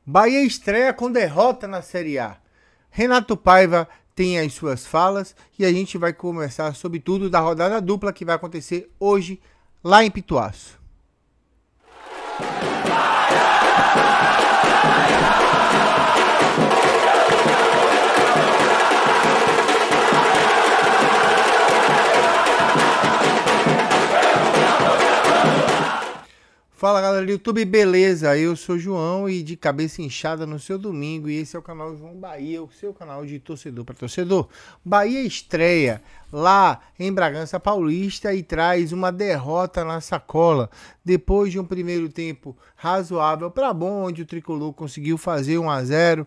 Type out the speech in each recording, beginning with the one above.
Bahia estreia com derrota na Série A. Renato Paiva tem as suas falas e a gente vai conversar sobre tudo da rodada dupla que vai acontecer hoje lá em Pituaçu. Fala galera do YouTube, beleza? Eu sou o João e de cabeça inchada no seu domingo e esse é o canal João Bahia, o seu canal de torcedor para torcedor. Bahia estreia lá em Bragança Paulista e traz uma derrota na sacola depois de um primeiro tempo razoável para bom, onde o Tricolor conseguiu fazer 1-0,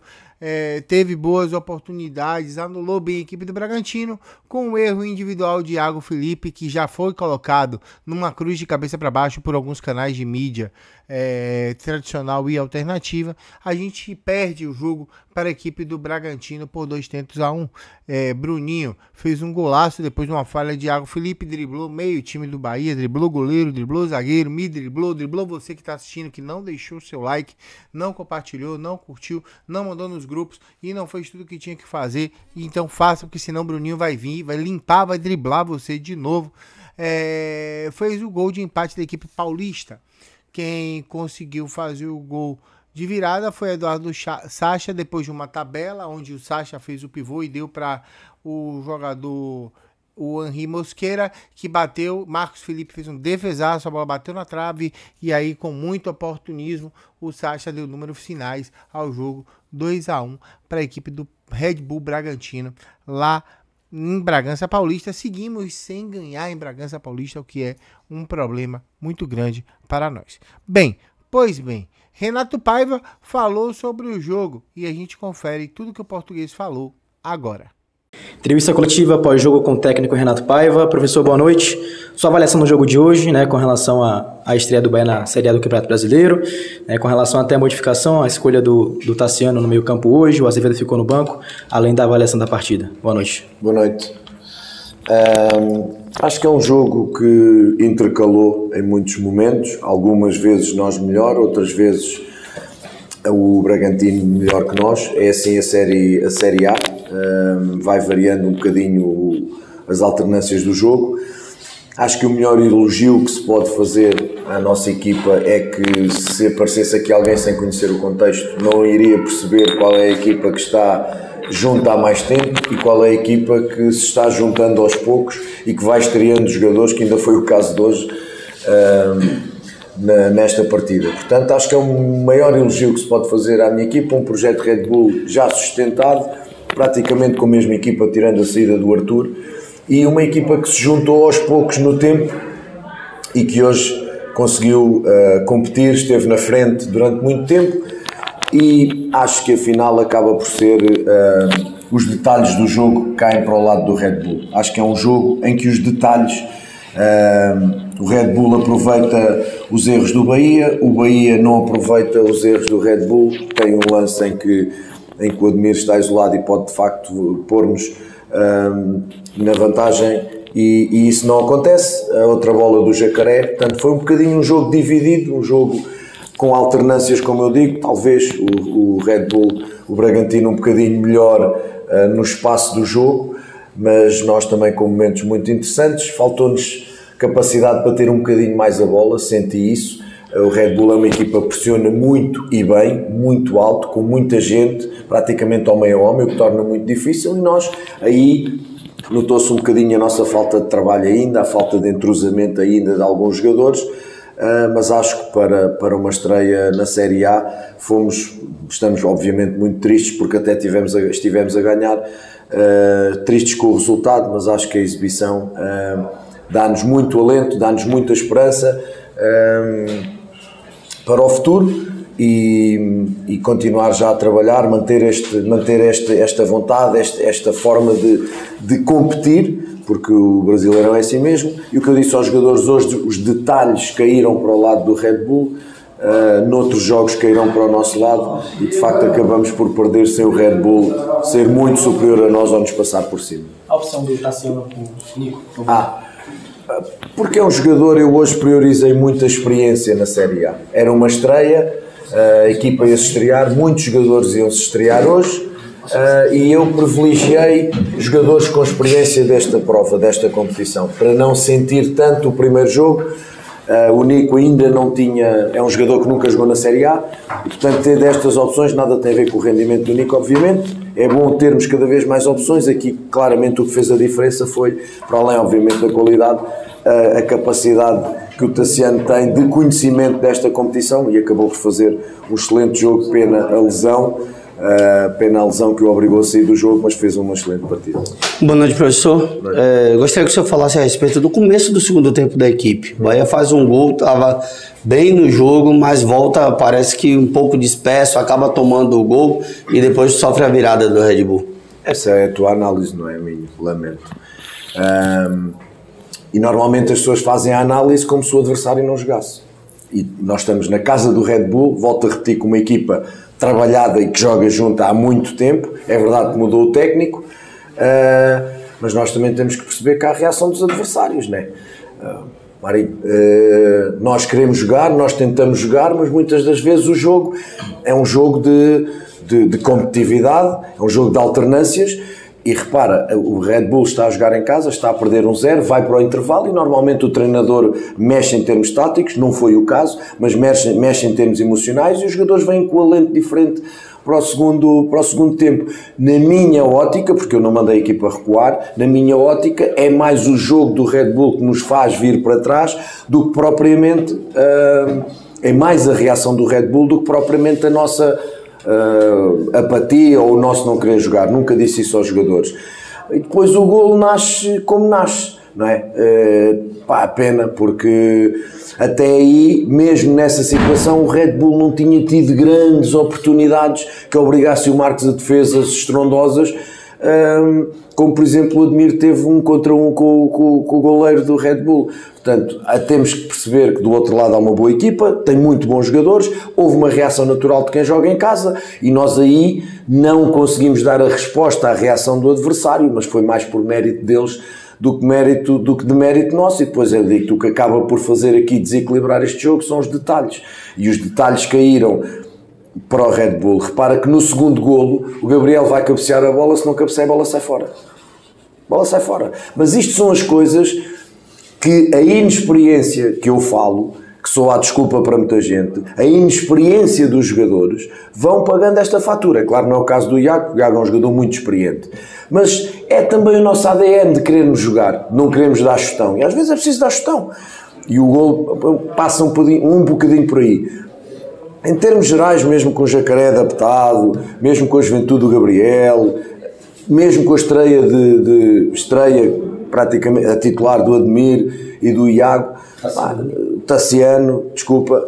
teve boas oportunidades, anulou bem a equipe do Bragantino com um erro individual de Iago Felipe, que já foi colocado numa cruz de cabeça para baixo por alguns canais de mídia tradicional e alternativa. A gente perde o jogo para a equipe do Bragantino por 2-1. Bruninho fez um golaço depois de uma falha de Iago Felipe, driblou meio time do Bahia, driblou goleiro, driblou zagueiro, me driblou você que está assistindo, que não deixou o seu like, não compartilhou, não curtiu, não mandou nos grupos e não fez tudo o que tinha que fazer. Então faça, porque senão o Bruninho vai vir, vai limpar, vai driblar você de novo. Fez o gol de empate da equipe paulista. Quem conseguiu fazer o gol de virada foi Eduardo Sacha, depois de uma tabela onde o Sacha fez o pivô e deu para o jogador, o Henri Mosqueira, que bateu. Marcos Felipe fez um defesaço, a bola bateu na trave e aí, com muito oportunismo, o Sacha deu números finais ao jogo, 2-1 para a equipe do Red Bull Bragantino lá em Bragança Paulista. Seguimos sem ganhar em Bragança Paulista, o que é um problema muito grande para nós. Pois bem, Renato Paiva falou sobre o jogo e a gente confere tudo que o português falou agora. Entrevista coletiva após jogo com o técnico Renato Paiva. Professor, boa noite. Sua avaliação no jogo de hoje, com relação à estreia do Bahia na Série A do Campeonato Brasileiro, com relação até a modificação, a escolha do Tassiano no meio campo hoje, o Azevedo ficou no banco, além da avaliação da partida. Boa noite. Boa noite. Acho que é um jogo que intercalou em muitos momentos, algumas vezes nós melhor, outras vezes o Bragantino melhor que nós. É assim a Série A, vai variando um bocadinho as alternâncias do jogo. Acho que o melhor elogio que se pode fazer à nossa equipa é que, se aparecesse aqui alguém sem conhecer o contexto, não iria perceber qual é a equipa que está junta há mais tempo e qual é a equipa que se está juntando aos poucos e que vai estreando jogadores, que ainda foi o caso de hoje nesta partida. Portanto, acho que é o maior elogio que se pode fazer à minha equipa, um projeto Red Bull já sustentado, praticamente com a mesma equipa, tirando a saída do Arthur, e uma equipa que se juntou aos poucos no tempo e que hoje conseguiu competir, esteve na frente durante muito tempo. E acho que a final acaba por ser os detalhes do jogo que caem para o lado do Red Bull. Acho que é um jogo em que os detalhes, o Red Bull aproveita os erros do Bahia, o Bahia não aproveita os erros do Red Bull. Tem um lance em que o Ademir está isolado e pode de facto pôr-nos na vantagem, e isso não acontece. A outra bola do Jacaré. Portanto, foi um bocadinho um jogo dividido, um jogo com alternâncias, como eu digo. Talvez o Red Bull, o Bragantino, um bocadinho melhor no espaço do jogo, mas nós também com momentos muito interessantes. Faltou-nos capacidade para ter um bocadinho mais a bola, senti isso. O Red Bull é uma equipa que pressiona muito e bem, muito alto, com muita gente, praticamente ao meio homem, o que torna muito difícil, e nós aí notou-se um bocadinho a nossa falta de trabalho ainda, a falta de entrosamento ainda de alguns jogadores. Mas acho que para uma estreia na Série A estamos obviamente muito tristes, porque até estivemos a ganhar, tristes com o resultado, mas acho que a exibição dá-nos muito alento, dá-nos muita esperança para o futuro, e continuar já a trabalhar, manter esta vontade, esta forma de competir, porque o Brasileirão é assim mesmo. E o que eu disse aos jogadores hoje, os detalhes caíram para o lado do Red Bull, noutros jogos caíram para o nosso lado, e de facto acabamos por perder sem o Red Bull ser muito superior a nós ou nos passar por cima. A opção do Tassiano com o Nico? Porque é um jogador, eu hoje priorizei muito a experiência na Série A. Era uma estreia, a equipa ia se estrear, muitos jogadores iam se estrear hoje, e eu privilegiei jogadores com experiência desta prova, desta competição, para não sentir tanto o primeiro jogo. O Nico ainda não tinha, é um jogador que nunca jogou na Série A, e portanto ter destas opções nada tem a ver com o rendimento do Nico, obviamente. É bom termos cada vez mais opções. Aqui claramente o que fez a diferença foi, para além obviamente da qualidade, a capacidade que o Tassiano tem de conhecimento desta competição, e acabou por fazer um excelente jogo. Pena a lesão que o obrigou a sair do jogo, mas fez uma excelente partida. Boa noite, professor. Gostaria que o senhor falasse a respeito do começo do segundo tempo da equipe. O Bahia faz um gol, estava bem no jogo, mas volta, parece que um pouco disperso, acaba tomando o gol e depois sofre a virada do Red Bull. Essa é a tua análise, não é a minha? Lamento. E normalmente as pessoas fazem a análise como se o adversário não jogasse. E nós estamos na casa do Red Bull, volto a repetir, com uma equipa trabalhada e que joga junto há muito tempo. É verdade que mudou o técnico, mas nós também temos que perceber que há a reação dos adversários, não é? Marinho, nós queremos jogar, nós tentamos jogar, mas muitas das vezes o jogo é um jogo de competitividade, é um jogo de alternâncias. E repara, o Red Bull está a jogar em casa, está a perder 1-0, vai para o intervalo e normalmente o treinador mexe em termos táticos, não foi o caso, mas mexe em termos emocionais, e os jogadores vêm com um alento diferente para o segundo tempo. Na minha ótica, porque eu não mandei a equipa recuar, na minha ótica é mais o jogo do Red Bull que nos faz vir para trás do que propriamente, é mais a reação do Red Bull do que propriamente a nossa apatia ou o nosso não querer jogar. Nunca disse isso aos jogadores. E depois o golo nasce como nasce, não é? Pena, porque até aí, mesmo nessa situação, o Red Bull não tinha tido grandes oportunidades que obrigassem o Marcos a defesas estrondosas, como por exemplo o Admir teve 1 contra 1 com o goleiro do Red Bull. Portanto, temos que perceber que do outro lado há uma boa equipa, tem muito bons jogadores, houve uma reação natural de quem joga em casa e nós aí não conseguimos dar a resposta à reação do adversário, mas foi mais por mérito deles do que de mérito nosso. E depois eu digo que o que acaba por fazer aqui desequilibrar este jogo são os detalhes, e os detalhes caíram para o Red Bull. Repara que no segundo golo o Gabriel vai cabecear a bola, se não cabecear a bola sai fora. A bola sai fora. Mas isto são as coisas que a inexperiência que eu falo, que só há desculpa para muita gente, a inexperiência dos jogadores vão pagando esta fatura. Claro, não é o caso do Iago, o Iago é um jogador muito experiente, mas é também o nosso ADN de querermos jogar, não queremos dar chutão, e às vezes é preciso dar chutão, e o golo passa um bocadinho por aí. Em termos gerais, mesmo com o Jacaré adaptado, mesmo com a juventude do Gabriel, mesmo com a estreia praticamente a titular do Admir e do Iago, Tassiano, desculpa,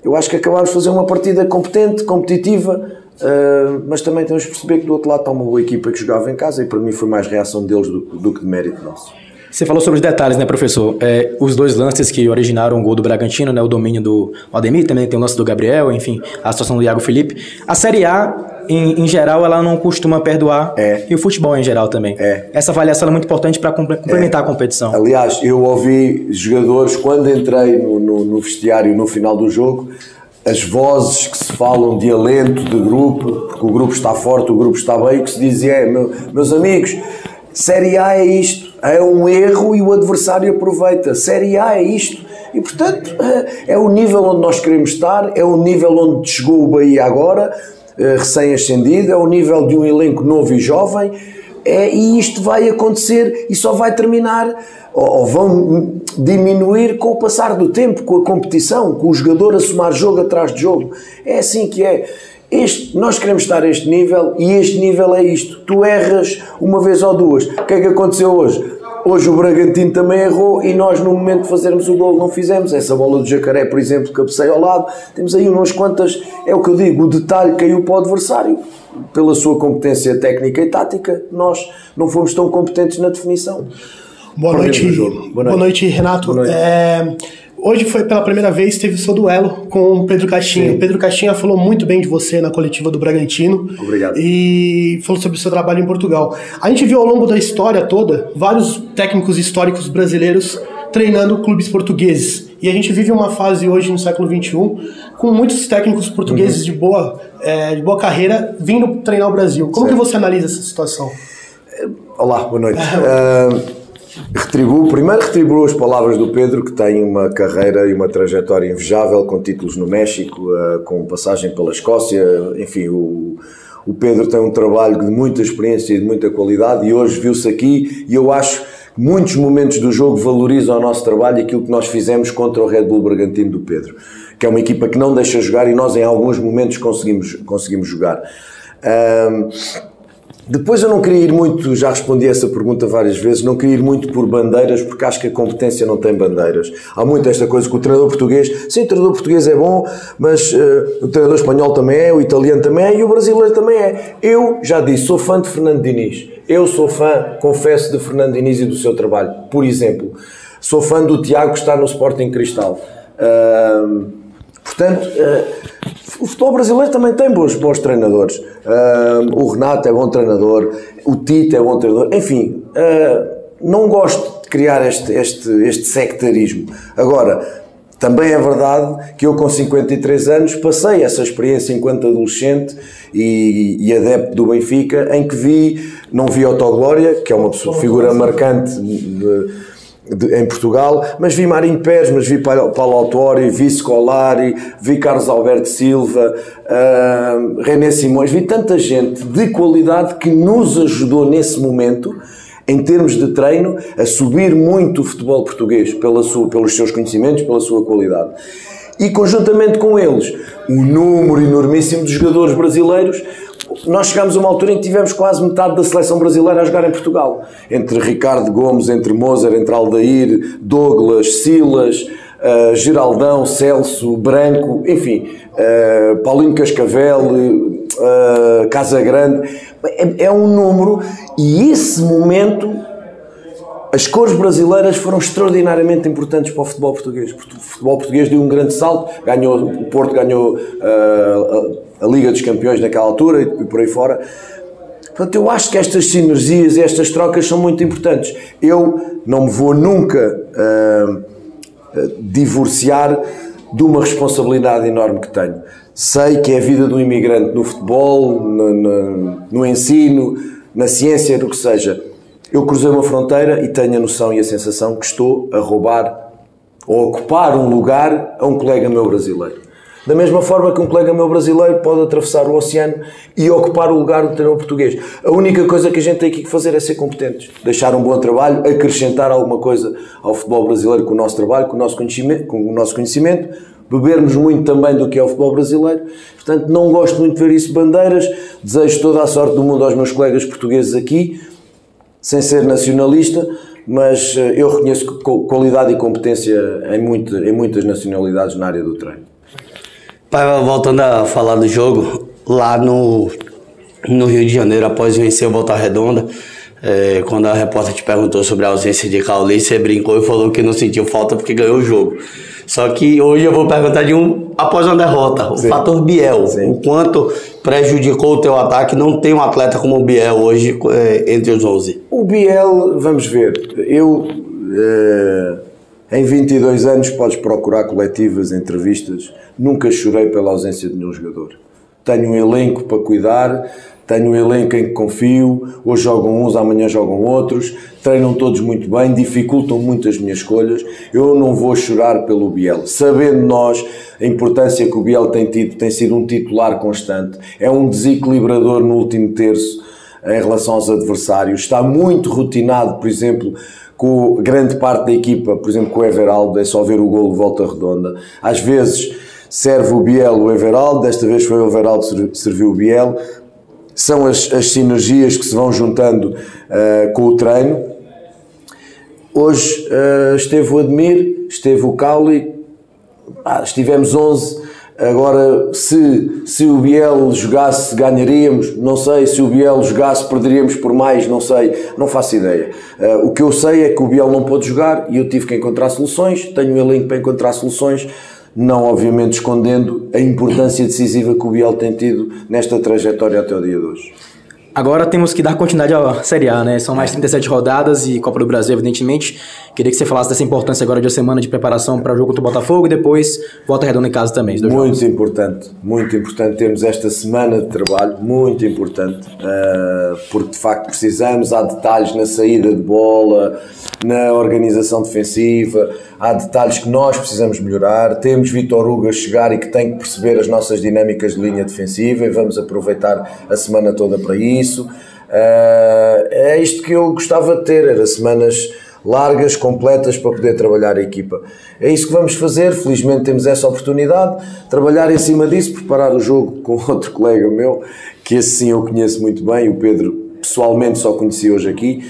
eu acho que acabámos de fazer uma partida competente, competitiva, mas também temos de perceber que do outro lado está uma boa equipa que jogava em casa, e para mim foi mais reação deles do que de mérito nosso. Você falou sobre os detalhes, né, professor? Os dois lances que originaram o gol do Bragantino, né, o domínio do Ademir, também tem o lance do Gabriel, enfim, a situação do Iago Felipe. A Série A, em geral, ela não costuma perdoar, e o futebol em geral também. Essa avaliação é muito importante para complementar a competição. Aliás, eu ouvi jogadores, quando entrei no vestiário no final do jogo, as vozes que se falam de alento, de grupo, porque o grupo está forte, o grupo está bem, que se dizem, meus amigos, Série A é isto, é um erro e o adversário aproveita. Série A é isto. E, portanto, é o nível onde nós queremos estar, é o nível onde chegou o Bahia agora, recém-ascendido, é o nível de um elenco novo e jovem, e isto vai acontecer e só vai terminar, ou vão diminuir com o passar do tempo, com a competição, com o jogador a somar jogo atrás de jogo. É assim que é. Nós queremos estar a este nível, e este nível é isto. Tu erras uma vez ou duas. O que é que aconteceu hoje? Hoje o Bragantino também errou e nós, no momento de fazermos o gol, não fizemos. Essa bola do Jacaré, por exemplo, cabeceia ao lado. Temos aí umas quantas, é o que eu digo, o detalhe caiu para o adversário. Pela sua competência técnica e tática, nós não fomos tão competentes na definição. Boa noite, Renato. Boa noite. Hoje foi pela primeira vez, teve o seu duelo com o Pedro Caixinha. O Pedro Caixinha falou muito bem de você na coletiva do Bragantino. Obrigado. E falou sobre o seu trabalho em Portugal. A gente viu ao longo da história toda vários técnicos históricos brasileiros treinando clubes portugueses. E a gente vive uma fase hoje, no século XXI, com muitos técnicos portugueses de boa carreira vindo treinar o Brasil. Como que você analisa essa situação? Olá, boa noite. Primeiro retribuo as palavras do Pedro, que tem uma carreira e uma trajetória invejável, com títulos no México, com passagem pela Escócia, enfim, o Pedro tem um trabalho de muita experiência e de muita qualidade, e hoje viu-se aqui, e eu acho que muitos momentos do jogo valorizam o nosso trabalho e aquilo que nós fizemos contra o Red Bull Bragantino do Pedro, que é uma equipa que não deixa jogar, e nós em alguns momentos conseguimos jogar. Depois eu não queria ir muito, já respondi essa pergunta várias vezes, não queria ir muito por bandeiras, porque acho que a competência não tem bandeiras. Há muito esta coisa que o treinador português, sim, o treinador português é bom, mas o treinador espanhol também é, o italiano também é e o brasileiro também é. Eu já disse, sou fã de Fernando Diniz. Eu sou fã, confesso, de Fernando Diniz e do seu trabalho. Por exemplo, sou fã do Tiago, que está no Sporting Cristal. Portanto, o futebol brasileiro também tem bons treinadores. O Renato é bom treinador, o Tite é bom treinador. Enfim, não gosto de criar este sectarismo. Agora, também é verdade que eu com 53 anos passei essa experiência enquanto adolescente e adepto do Benfica, em que não vi Otto Glória, que é uma figura marcante em Portugal, mas vi Marinho Pérez, mas vi Paulo Autori, vi Scolari, vi Carlos Alberto Silva, René Simões, vi tanta gente de qualidade que nos ajudou nesse momento, em termos de treino, a subir muito o futebol português pelos seus conhecimentos, pela sua qualidade. E conjuntamente com eles, o número enormíssimo de jogadores brasileiros. Nós chegámos a uma altura em que tivemos quase metade da seleção brasileira a jogar em Portugal. Entre Ricardo Gomes, entre Moser, entre Aldair, Douglas, Silas, Geraldão, Celso, Branco, enfim, Paulinho Cascavel, Casagrande. É um número, e esse momento, as cores brasileiras foram extraordinariamente importantes para o futebol português. O futebol português deu um grande salto, o Porto ganhou a Liga dos Campeões naquela altura e por aí fora. Portanto, eu acho que estas sinergias e estas trocas são muito importantes. Eu não me vou nunca divorciar de uma responsabilidade enorme que tenho. Sei que é a vida do imigrante no futebol, no ensino, na ciência, do que seja. Eu cruzei uma fronteira e tenho a noção e a sensação que estou a roubar ou a ocupar um lugar a um colega meu brasileiro. Da mesma forma que um colega meu brasileiro pode atravessar o oceano e ocupar o lugar do treinador português. A única coisa que a gente tem aqui que fazer é ser competentes. Deixar um bom trabalho, acrescentar alguma coisa ao futebol brasileiro com o nosso trabalho, com o nosso conhecimento, bebermos muito também do que é o futebol brasileiro. Portanto, não gosto muito de ver isso bandeiras. Desejo toda a sorte do mundo aos meus colegas portugueses aqui, sem ser nacionalista, mas eu reconheço qualidade e competência em muitas nacionalidades na área do treino. Pai, voltando a falar do jogo, lá no Rio de Janeiro, após vencer o Volta Redonda, quando a repórter te perguntou sobre a ausência de Cauli, você brincou e falou que não sentiu falta porque ganhou o jogo. Só que hoje eu vou perguntar após uma derrota, o fator Biel, o quanto prejudicou o teu ataque. Não tem um atleta como o Biel hoje entre os 11. O Biel, vamos ver, em 22 anos podes procurar coletivas, entrevistas, nunca chorei pela ausência de nenhum jogador. Tenho um elenco para cuidar, tenho um elenco em que confio, hoje jogam uns, amanhã jogam outros, treinam todos muito bem, dificultam muito as minhas escolhas. Eu não vou chorar pelo Biel, sabendo nós a importância que o Biel tem sido um titular constante, é um desequilibrador no último terço em relação aos adversários, está muito rotinado, por exemplo, com grande parte da equipa, por exemplo, com o Everaldo, é só ver o golo de Volta Redonda. Às vezes serve o Biel o Everaldo, desta vez foi o Everaldo que serviu o Biel. São as sinergias que se vão juntando com o treino. Hoje esteve o Admir, esteve o Cauli, estivemos 11. Agora, se o Biel jogasse, ganharíamos, não sei. Se o Biel jogasse, perderíamos por mais, não sei, não faço ideia. O que eu sei é que o Biel não pôde jogar e eu tive que encontrar soluções, tenho um elenco para encontrar soluções, não obviamente escondendo a importância decisiva que o Biel tem tido nesta trajetória até o dia de hoje. Agora temos que dar continuidade à Série A, né? São mais 37 rodadas e Copa do Brasil, evidentemente. Queria que você falasse dessa importância agora de uma semana de preparação para o jogo contra o Botafogo e depois Volta Redonda em casa também. Muito importante termos esta semana de trabalho, muito importante, porque de facto precisamos, há detalhes na saída de bola, na organização defensiva, há detalhes que nós precisamos melhorar. Temos Vítor Hugo a chegar e que tem que perceber as nossas dinâmicas de linha defensiva e vamos aproveitar a semana toda para isso. É isto que eu gostava de ter, era semanas largas, completas, para poder trabalhar a equipa. É isso que vamos fazer, felizmente temos essa oportunidade, trabalhar em cima disso, preparar o jogo com outro colega meu, que esse sim eu conheço muito bem, o Pedro pessoalmente só conheci hoje aqui.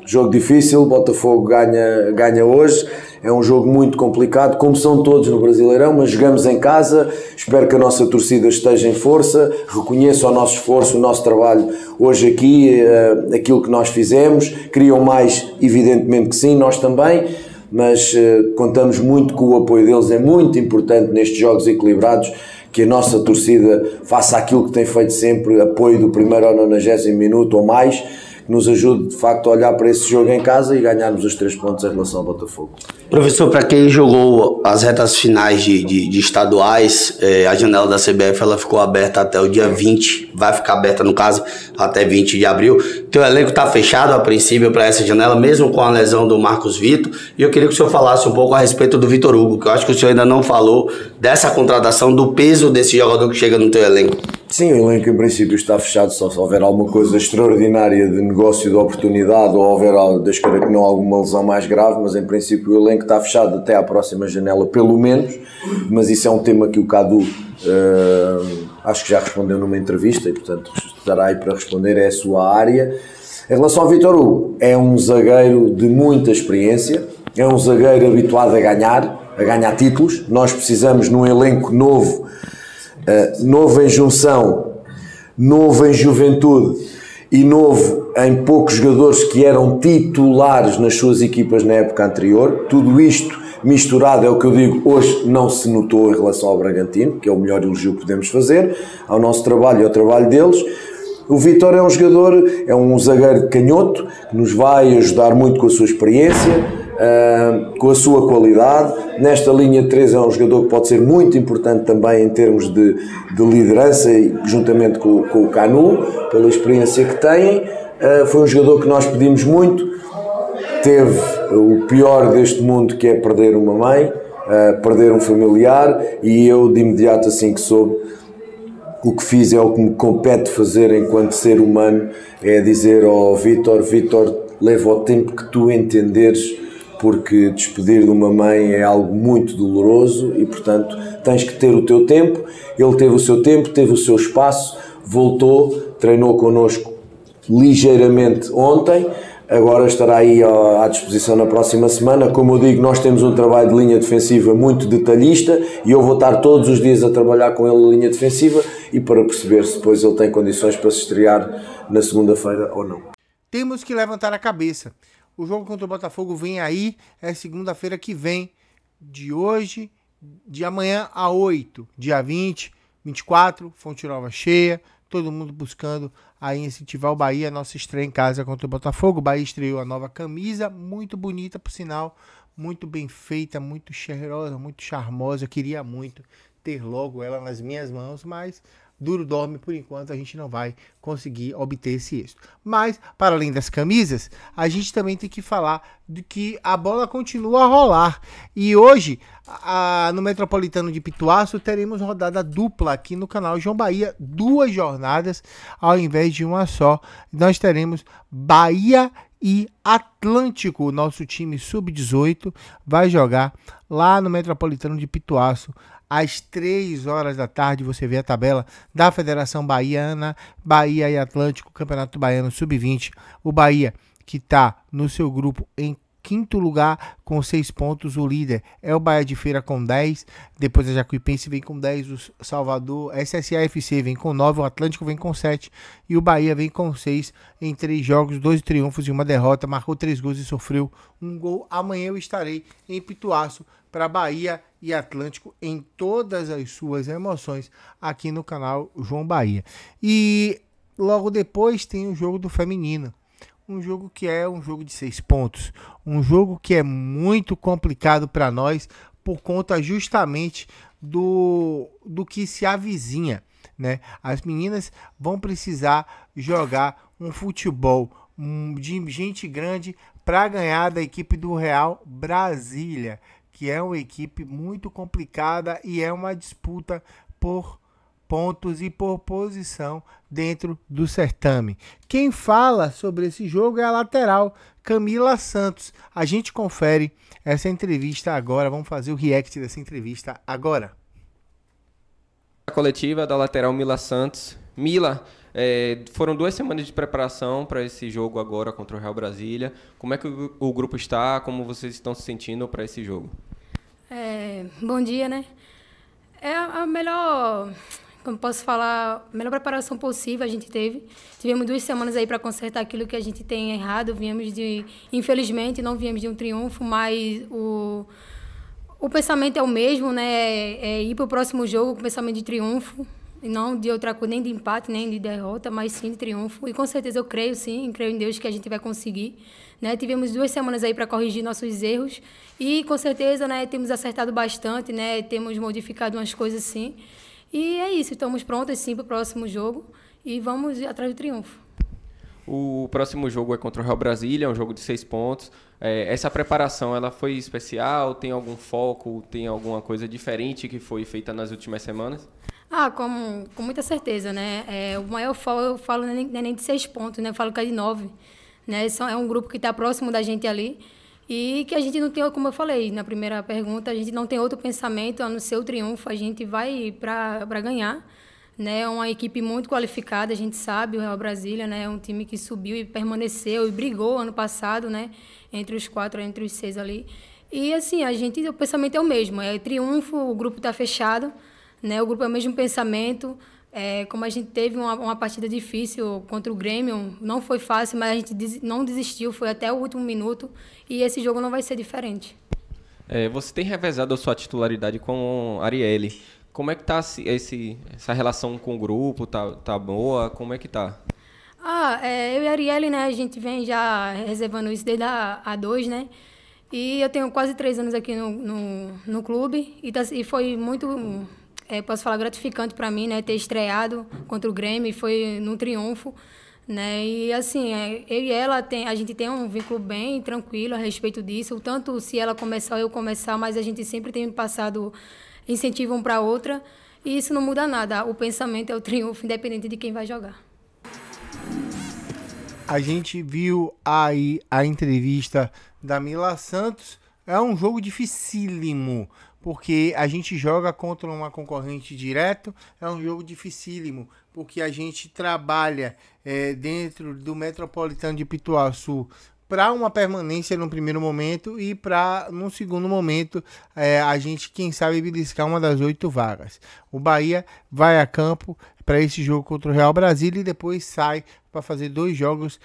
Jogo difícil, Botafogo ganha hoje, é um jogo muito complicado, como são todos no Brasileirão, mas jogamos em casa, espero que a nossa torcida esteja em força, reconheça o nosso esforço, o nosso trabalho hoje aqui, aquilo que nós fizemos, queriam mais, evidentemente que sim, nós também, mas contamos muito com o apoio deles, é muito importante nestes jogos equilibrados, que a nossa torcida faça aquilo que tem feito sempre, apoio do primeiro ao 90º minuto ou mais, que nos ajude de facto a olhar para esse jogo em casa e ganharmos os 3 pontos em relação ao Botafogo. Professor, para quem jogou as retas finais de estaduais, a janela da CBF ela ficou aberta até o dia 20, vai ficar aberta no caso até 20 de abril. Teu elenco está fechado a princípio para essa janela, mesmo com a lesão do Marcos Vitor, e eu queria que o senhor falasse um pouco a respeito do Vítor Hugo, que eu acho que o senhor ainda não falou dessa contratação, do peso desse jogador que chega no teu elenco. Sim, o elenco em princípio está fechado, só se houver alguma coisa extraordinária de negócio, de oportunidade, ou houver, Deus queira que não, alguma lesão mais grave, mas em princípio o elenco está fechado até à próxima janela, pelo menos, mas isso é um tema que o Cadu acho que já respondeu numa entrevista e portanto estará aí para responder, é a sua área. Em relação ao Vítor Hugo, é um zagueiro de muita experiência, é um zagueiro habituado a ganhar títulos, nós precisamos num elenco novo, novo em junção, novo em juventude e novo em poucos jogadores que eram titulares nas suas equipas na época anterior. Tudo isto misturado é o que eu digo, hoje não se notou em relação ao Bragantino, que é o melhor elogio que podemos fazer ao nosso trabalho e ao trabalho deles. O Vítor é um jogador, é um zagueiro canhoto, que nos vai ajudar muito com a sua experiência, com a sua qualidade. Nesta linha de 3 é um jogador que pode ser muito importante também em termos de liderança, juntamente com o Canu, pela experiência que têm. Foi um jogador que nós pedimos muito, teve o pior deste mundo, que é perder uma mãe, perder um familiar, e eu de imediato, assim que soube, o que fiz é o que me compete fazer enquanto ser humano, é dizer ao Vítor, leva o tempo que tu entenderes, porque despedir de uma mãe é algo muito doloroso e, portanto, tens que ter o teu tempo. Ele teve o seu tempo, teve o seu espaço, voltou, treinou connosco ligeiramente ontem, agora estará aí à disposição na próxima semana. Como eu digo, nós temos um trabalho de linha defensiva muito detalhista e eu vou estar todos os dias a trabalhar com ele a linha defensiva e para perceber se depois ele tem condições para se estrear na segunda-feira ou não. Temos que levantar a cabeça. O jogo contra o Botafogo vem aí, é segunda-feira que vem, de hoje, de amanhã a 8, dia 20, 24, Fonte Nova cheia, todo mundo buscando aí incentivar o Bahia, nossa estreia em casa contra o Botafogo. O Bahia estreou a nova camisa, muito bonita por sinal, muito bem feita, muito cheirosa, muito charmosa. Eu queria muito ter logo ela nas minhas mãos, mas duro dorme, por enquanto a gente não vai conseguir obter esse êxito. Mas, para além das camisas, a gente também tem que falar de que a bola continua a rolar. E hoje, no Metropolitano de Pituaço, teremos rodada dupla aqui no canal João Bahia, 2 jornadas ao invés de uma só. Nós teremos Bahia e Atlântico, nosso time sub-18, vai jogar lá no Metropolitano de Pituaço. Às 3 horas da tarde você vê a tabela da Federação Baiana, Bahia e Atlântico, Campeonato Baiano Sub-20. O Bahia, que está no seu grupo em 5º lugar com 6 pontos, o líder é o Bahia de Feira com 10, depois a Jacuipense vem com 10, o Salvador, SSA-FC vem com 9, o Atlântico vem com 7 e o Bahia vem com 6 em 3 jogos, 2 triunfos e 1 derrota, marcou 3 gols e sofreu 1 gol. Amanhã eu estarei em Pituaço para Bahia e Atlântico em todas as suas emoções aqui no canal João Bahia. E logo depois tem o jogo do feminino. Um jogo que é um jogo de 6 pontos. Um jogo que é muito complicado para nós por conta justamente do que se avizinha, né? As meninas vão precisar jogar um futebol de gente grande para ganhar da equipe do Real Brasília, que é uma equipe muito complicada e é uma disputa por pontos e por posição dentro do certame. Quem fala sobre esse jogo é a lateral Camila Santos. A gente confere essa entrevista agora, vamos fazer o react dessa entrevista agora. A coletiva da lateral Mila Santos. Mila, foram 2 semanas de preparação para esse jogo agora contra o Real Brasília. Como é que o grupo está? Como vocês estão se sentindo para esse jogo? Bom dia, né? É a melhor, como posso falar, a melhor preparação possível a gente teve. Tivemos 2 semanas aí para consertar aquilo que a gente tem errado. Infelizmente, não viemos de um triunfo, mas o pensamento é o mesmo, né? É ir para o próximo jogo com pensamento de triunfo, e não de outra coisa, nem de empate, nem de derrota, mas sim de triunfo. E com certeza eu creio, sim, creio em Deus que a gente vai conseguir, né? Tivemos 2 semanas aí para corrigir nossos erros e com certeza, né, temos acertado bastante, né? Temos modificado umas coisas, sim. E é isso, estamos prontos, sim, para o próximo jogo e vamos atrás do triunfo. O próximo jogo é contra o Real Brasília, é um jogo de 6 pontos. Essa preparação, ela foi especial? Tem algum foco? Tem alguma coisa diferente que foi feita nas últimas semanas? Com muita certeza, né? O maior foco, eu falo, não é nem de 6 pontos, né? Eu falo que é de 9. Né? É um grupo que está próximo da gente ali e que a gente não tem, como eu falei na primeira pergunta, a gente não tem outro pensamento a não ser o triunfo. A gente vai para ganhar. Né, é uma equipe muito qualificada, a gente sabe, o Real Brasília, né, é um time que subiu e permaneceu e brigou ano passado, né, entre os 4, entre os 6 ali. E assim, o pensamento é o mesmo, é triunfo, o grupo está fechado, né, o grupo é o mesmo pensamento. Como a gente teve uma partida difícil contra o Grêmio, não foi fácil, mas a gente não desistiu, foi até o último minuto e esse jogo não vai ser diferente. Você tem revezado a sua titularidade com a Arielle. Como é que tá essa relação com o grupo? Tá boa? Como é que tá? Eu e a Arielle, né, a gente vem já reservando isso desde a A2, né? E eu tenho quase 3 anos aqui no clube e foi muito, posso falar, gratificante para mim, né, ter estreado contra o Grêmio, foi num triunfo, né? E assim, eu e ela, a gente tem um vínculo bem tranquilo a respeito disso, tanto se ela começar ou eu começar, mas a gente sempre tem passado incentivo um para a outra, e isso não muda nada. O pensamento é o triunfo, independente de quem vai jogar. A gente viu aí a entrevista da Mila Santos. É um jogo dificílimo, porque a gente joga contra uma concorrente direto. É um jogo dificílimo, porque a gente trabalha dentro do Metropolitano de Pituaçu para uma permanência no primeiro momento e para, no segundo momento, a gente, quem sabe, beliscar uma das 8 vagas. O Bahia vai a campo para esse jogo contra o Real Brasília e depois sai para fazer 2 jogos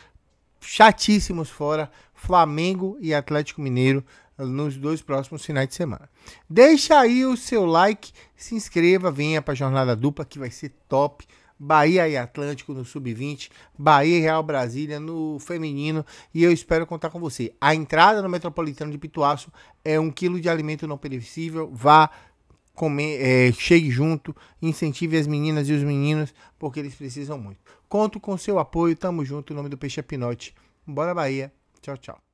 chatíssimos fora, Flamengo e Atlético Mineiro, nos 2 próximos finais de semana. Deixa aí o seu like, se inscreva, venha para a jornada dupla que vai ser top. Bahia e Atlântico no Sub-20, Bahia e Real Brasília no feminino, e eu espero contar com você. A entrada no Metropolitano de Pituaçu é 1 quilo de alimento não perecível. Vá comer, chegue junto, incentive as meninas e os meninos, porque eles precisam muito. Conto com seu apoio, tamo junto, em nome do Peixe Pinote. Bora Bahia, tchau, tchau.